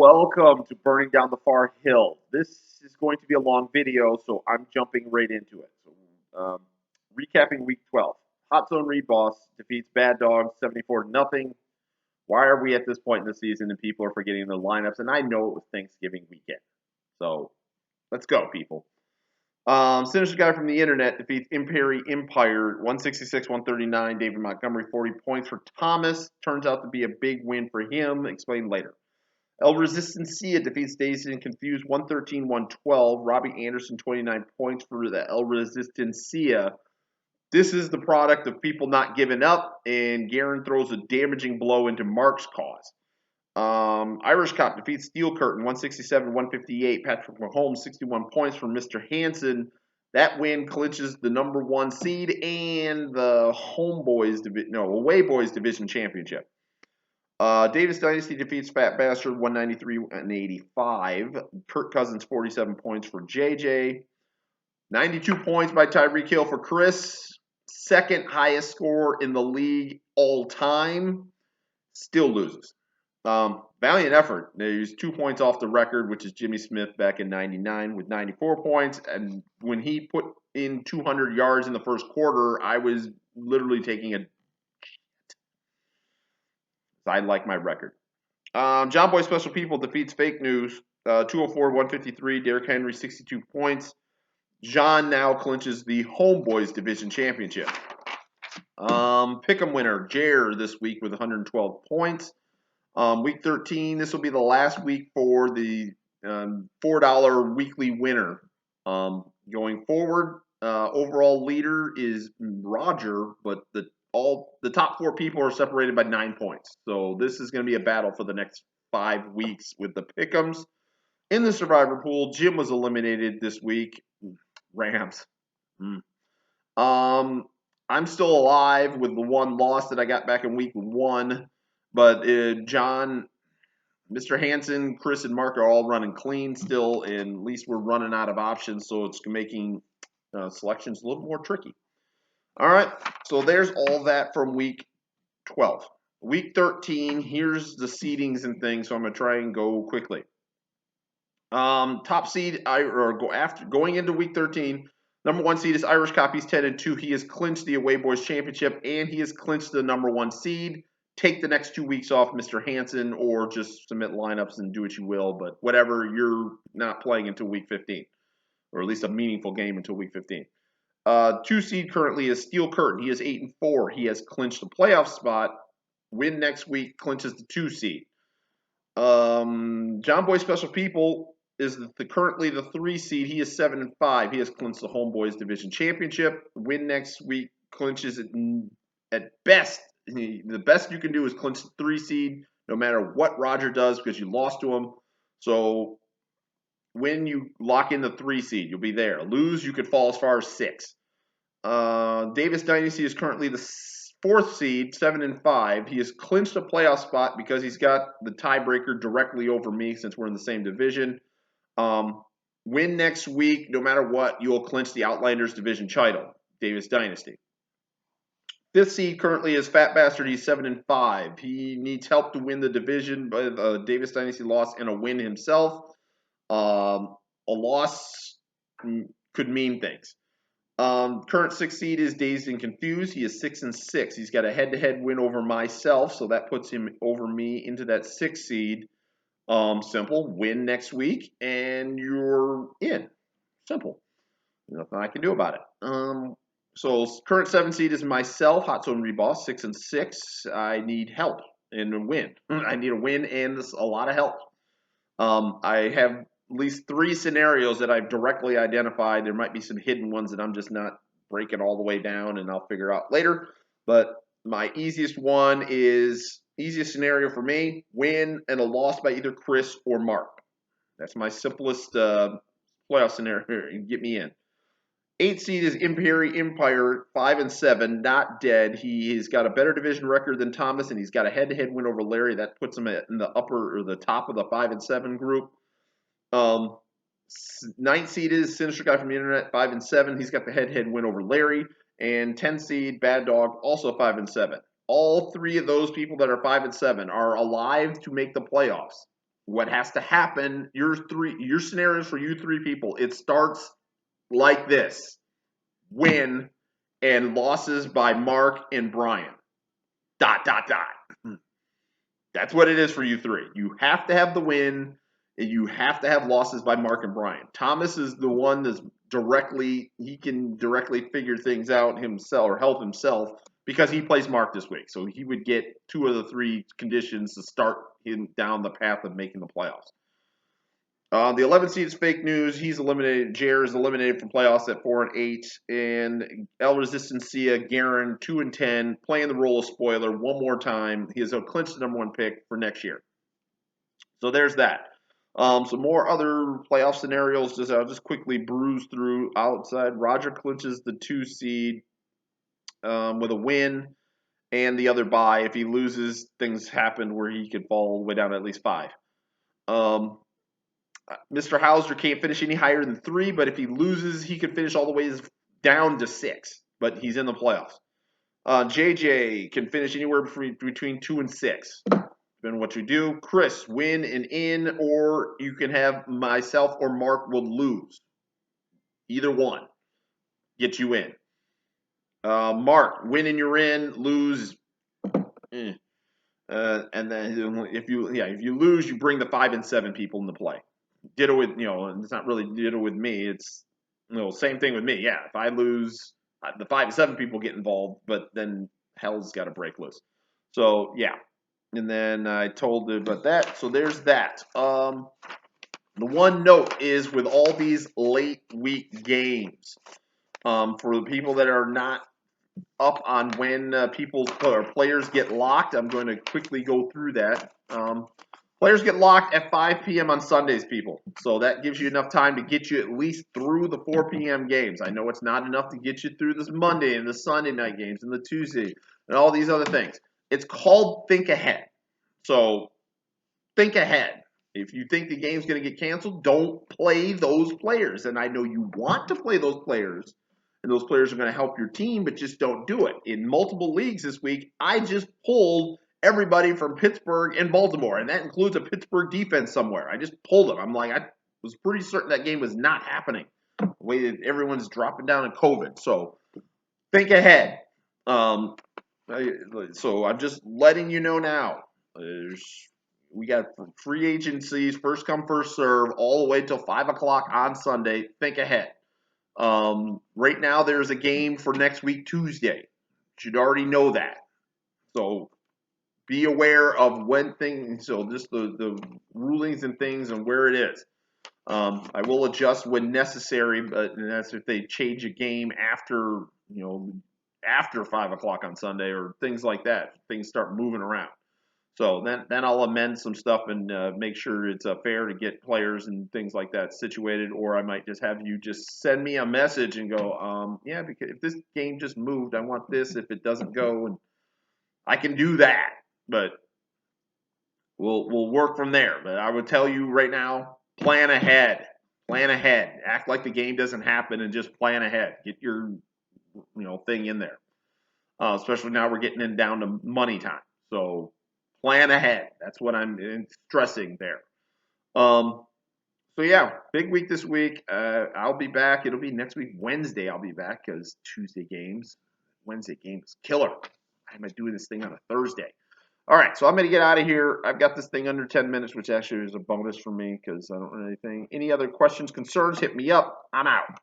welcome to Burning Down the Far Hill. This is going to be a long video, so I'm jumping right into it. Recapping Week 12. Hot Zone Reed Boss defeats Bad Dogs 74-0. Why are we at this point in the season and people are forgetting the lineups? And I know it was Thanksgiving weekend. So, let's go, people. Sinister Guy from the Internet defeats Imperi Empire 166-139. David Montgomery 40 points for Thomas. Turns out to be a big win for him. Explained later. El Resistencia defeats Dazed and Confused 113-112. Robbie Anderson 29 points for the El Resistencia. This is the product of people not giving up, and Garen throws a damaging blow into Mark's cause. Irish Cop defeats Steel Curtain 167-158. Patrick Mahomes 61 points for Mr. Hansen. That win clinches the number 1 seed and the Away Boys Division Championship. Davis Dynasty defeats Fat Bastard 193-85. Kirk Cousins 47 points for JJ. 92 points by Tyreek Hill for Chris. Second highest score in the league all time. Still loses. Valiant effort. There's 2 points off the record, which is Jimmy Smith back in 99 with 94 points. And when he put in 200 yards in the first quarter, I was literally taking a I like my record. John Boy Special People defeats Fake News 204-153. Derrick Henry 62 points. John now clinches the Homeboys Division Championship. Pick'em winner Jer this week with 112 points. Week 13, this will be the last week for the $4 weekly winner. Going forward, overall leader is Roger, but the top 4 people are separated by 9 points. So this is going to be a battle for the next 5 weeks with the pick'ems. In the survivor pool, Jim was eliminated this week. Rams. I'm still alive with the 1 loss that I got back in week 1. But John, Mr. Hansen, Chris, and Mark are all running clean still. And at least we're running out of options. So it's making selections a little more tricky. All right, so there's all that from week 12. Week 13, here's the seedings and things, so I'm going to try and go quickly. Top seed, going into week 13, number 1 seed is Irish Cop. He's 10-2. He has clinched the Away Boys Championship, and he has clinched the number 1 seed. Take the next 2 weeks off, Mr. Hansen, or just submit lineups and do what you will, but whatever, you're not playing until week 15, or at least a meaningful game until week 15. 2 seed currently is Steel Curtain. He is 8-4. He has clinched the playoff spot. Win next week clinches the 2 seed. John Boy Special People is currently the 3 seed. He is 7-5. He has clinched the Homeboys Division Championship. Win next week clinches it at best. The best you can do is clinch the 3 seed, no matter what Roger does, because you lost to him. So when you lock in the 3 seed, you'll be there. Lose, you could fall as far as 6. Davis Dynasty is currently the 4th seed, 7-5. He has clinched a playoff spot because he's got the tiebreaker directly over me since we're in the same division. Win next week, no matter what, you'll clinch the Outlanders Division title, Davis Dynasty. 5th seed currently is Fat Bastard. He's 7-5. He needs help to win the division, but Davis Dynasty loss and a win himself. A loss could mean things. Current 6th seed is Dazed and Confused. He is 6-6. He's got a head-to-head win over myself, so that puts him over me into that 6th seed. Simple. Win next week, and you're in. Simple. Nothing I can do about it. So current 7th seed is myself, Hot Zone Reboss, 6-6. I need help and a win. I need a win and a lot of help. I have at least 3 scenarios that I've directly identified. There might be some hidden ones that I'm just not breaking all the way down, and I'll figure out later. But my easiest scenario for me, win and a loss by either Chris or Mark. That's my simplest playoff scenario. Get me in. 8th seed is Imperi Empire, 5-7, not dead. He has got a better division record than Thomas, and he's got a head-to-head win over Larry. That puts him in the upper or the top of the 5-7 group. 9th seed is Sinister Guy from the Internet, 5-7. He's got the head-to-head win over Larry. And 10th seed, Bad Dog, also 5-7. All 3 of those people that are 5-7 are alive to make the playoffs. what has to happen, your scenarios for you three people, it starts like this: win and losses by Mark and Brian. ... That's what it is for you three. You have to have the win, and you have to have losses by Mark and Brian. Thomas is the one that's he can directly figure things out himself or help himself because he plays Mark this week. So he would get 2 of the 3 conditions to start him down the path of making the playoffs. The 11th seed is fake news. He's eliminated. Jer is eliminated from playoffs at 4-8, and El Resistencia, Garen 2-10, playing the role of spoiler one more time. He has clinched the #1 pick for next year. So there's that. Some more other playoff scenarios. I'll just quickly bruise through outside. Roger clinches the 2 seed with a win and the other bye. If he loses, things happen where he could fall all the way down to at least 5. Mr. Hauser can't finish any higher than 3, but if he loses, he could finish all the way down to 6. But he's in the playoffs. JJ can finish anywhere between 2 and 6, depending on what you do. Chris, win and in, or you can have myself or Mark will lose. Either one gets you in. Mark, win and you're in. Lose. And then if you lose, you bring the 5 and 7 people into play. Ditto with, it's not really ditto with me. It's, same thing with me. Yeah, if I lose, the 5 and 7 people get involved, but then hell's got to break loose. So, yeah. And then I told about that. So there's that. The one note is with all these late week games, for the people that are not up on when players get locked, I'm going to quickly go through that. Players get locked at 5 p.m. on Sundays, people. So that gives you enough time to get you at least through the 4 p.m. games. I know it's not enough to get you through this Monday and the Sunday night games and the Tuesday and all these other things. It's called think ahead. So think ahead. If you think the game's going to get canceled, don't play those players. And I know you want to play those players, and those players are going to help your team, but just don't do it. In multiple leagues this week, I just pulled everybody from Pittsburgh and Baltimore, and that includes a Pittsburgh defense somewhere. I just pulled them. I was pretty certain that game was not happening, the way that everyone's dropping down in COVID. So think ahead. So I'm just letting you know now. We got free agencies, first come, first serve, all the way till 5 o'clock on Sunday. Think ahead. Right now, there's a game for next week, Tuesday. You should already know that. So be aware of when things, so just the rulings and things and where it is. I will adjust when necessary, but that's if they change a game after 5 o'clock on Sunday or things like that. Things start moving around. So then I'll amend some stuff and make sure it's fair to get players and things like that situated, or I might just have you just send me a message and go, because if this game just moved, I want this. If it doesn't go, and I can do that, but we'll work from there. But I would tell you right now, plan ahead. Plan ahead. Act like the game doesn't happen and just plan ahead. Get your thing in there. Especially now we're getting down to money time. So plan ahead. That's what I'm stressing there. So yeah, big week this week. I'll be back. It'll be next week, Wednesday. I'll be back because Wednesday games, killer. Why am I doing this thing on a Thursday? All right, so I'm going to get out of here. I've got this thing under 10 minutes, which actually is a bonus for me because I don't know anything. Any other questions, concerns, hit me up. I'm out.